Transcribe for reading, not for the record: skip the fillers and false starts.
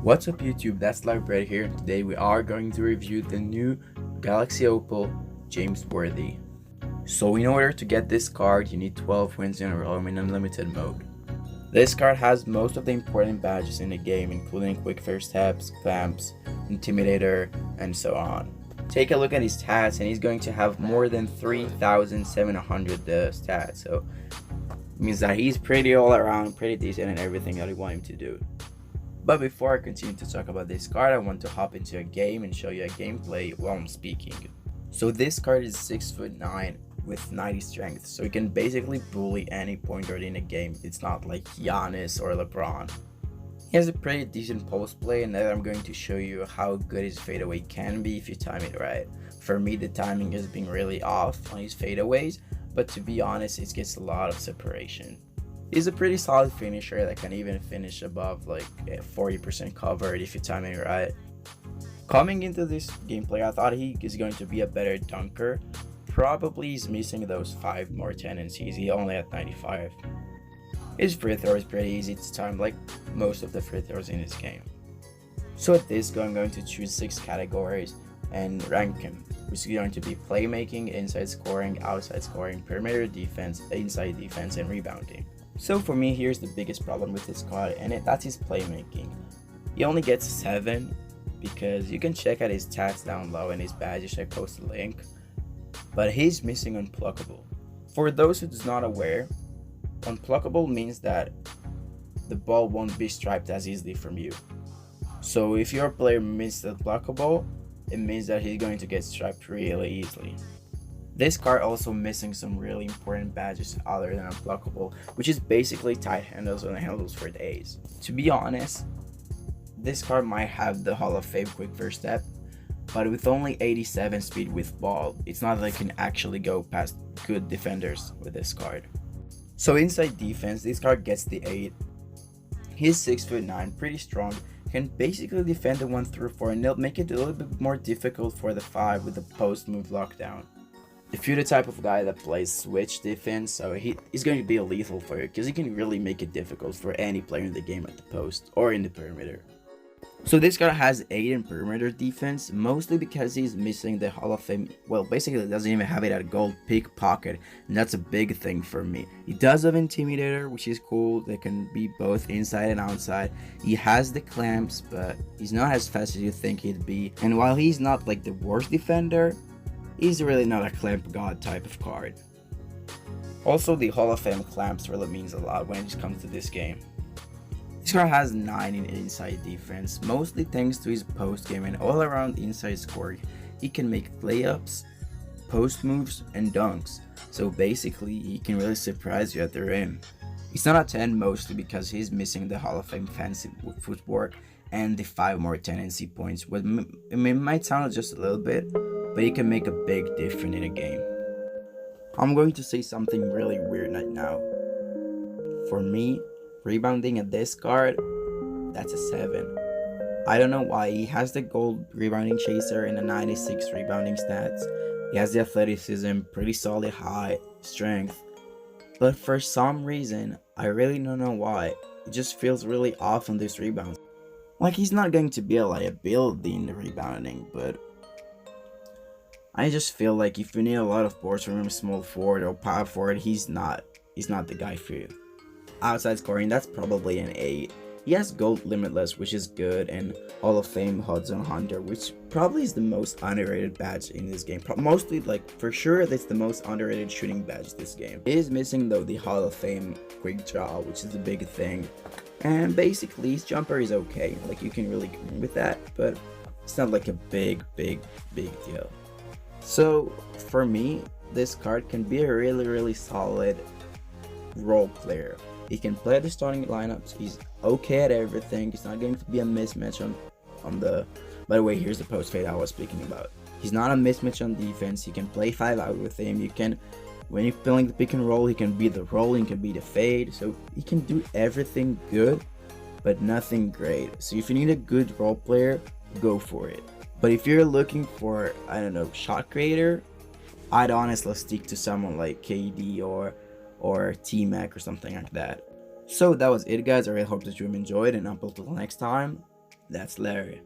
What's up YouTube, that's Live Bread here, and today we are going to review the new Galaxy Opal James Worthy. So in order to get this card, you need 12 wins in a row in unlimited mode. This card has most of the important badges in the game, including quick first steps, clamps, intimidator, and so on. Take a look at his stats, and he's going to have more than 3,700 stats, so it means that he's pretty all around, pretty decent in everything that you want him to do. But before I continue to talk about this card, I want to hop into a game and show you a gameplay while I'm speaking. So this card is 6'9" with 90 strength, so you can basically bully any point guard in a game. It's not like Giannis or LeBron. He has a pretty decent post play, and now I'm going to show you how good his fadeaway can be if you time it right. For me, the timing has been really off on his fadeaways, but to be honest, it gets a lot of separation. He's a pretty solid finisher that can even finish above like 40% covered if you time it right. Coming into this gameplay, I thought he is going to be a better dunker. Probably he's missing those 5 more tendencies. He only had 95. His free throw is pretty easy to time, like most of the free throws in this game. So at this go, I'm going to choose 6 categories and rank him, which is going to be playmaking, inside scoring, outside scoring, perimeter defense, inside defense, and rebounding. So for me, here's the biggest problem with this card, and that's his playmaking. He only gets 7 because you can check out his stats down low and his badges. I post a link, but he's missing unpluckable. For those who's not aware, unpluckable means that the ball won't be striped as easily from you. So if your player misses unpluckable, it means that he's going to get striped really easily. This card also missing some really important badges other than unpluckable, which is basically tight handles and handles for days. To be honest, this card might have the Hall of Fame quick first step, but with only 87 speed with ball, it's not like it can actually go past good defenders with this card. So inside defense, this card gets the 8. He's 6'9", pretty strong, can basically defend the 1 through 4, and they'll make it a little bit more difficult for the 5 with the post move lockdown. If you're the type of guy that plays switch defense, so he's going to be lethal for you because he can really make it difficult for any player in the game at the post or in the perimeter. So this card has 8 in perimeter defense, mostly because he's missing the Hall of Fame. Well, basically doesn't even have it at gold pickpocket, and that's a big thing for me. He does have intimidator, which is cool. They can be both inside and outside. He has the clamps, but he's not as fast as you think he'd be. And while he's not like the worst defender, he's really not a clamp god type of card. Also, the Hall of Fame clamps really means a lot when it comes to this game. This card has 9 in inside defense, mostly thanks to his post game and all around inside scoring. He can make layups, post moves, and dunks, so basically he can really surprise you at the rim. He's not a 10 mostly because he's missing the Hall of Fame fancy footwork and the 5 more tendency points. It might sound just a little bit, but he can make a big difference in a game. I'm going to say something really weird right now. For me, rebounding at this card, that's a 7. I don't know why. He has the gold rebounding chaser and a 96 rebounding stats. He has the athleticism, pretty solid height, strength. But for some reason, I really don't know why, it just feels really off on this rebound. Like, he's not going to be a liability in the rebounding, but I just feel like if you need a lot of boards from him, small forward or power forward, he's not the guy for you. Outside scoring, that's probably an 8. He has gold limitless, which is good, and Hall of Fame Hudson Hunter, which probably is the most underrated badge in this game. Mostly, like, for sure, that's the most underrated shooting badge this game. He is missing though the Hall of Fame quick draw, which is a big thing, and basically his jumper is okay. Like, you can really agree with that, but it's not like a big deal. So for me, this card can be a really solid role player. He can play the starting lineups. He's okay at everything. He's not going to be a mismatch on the. By the way, here's the post fade I was speaking about. He's not a mismatch on defense. You can play 5 out with him. You can, when you're playing the pick and roll, he can be the roll. He can be the fade. So he can do everything good, but nothing great. So if you need a good role player, go for it. But if you're looking for, I don't know, shot creator, I'd honestly stick to someone like KD or T-Mac or something like that. So that was it, guys. I really hope that you enjoyed, and until next time, That's Larry.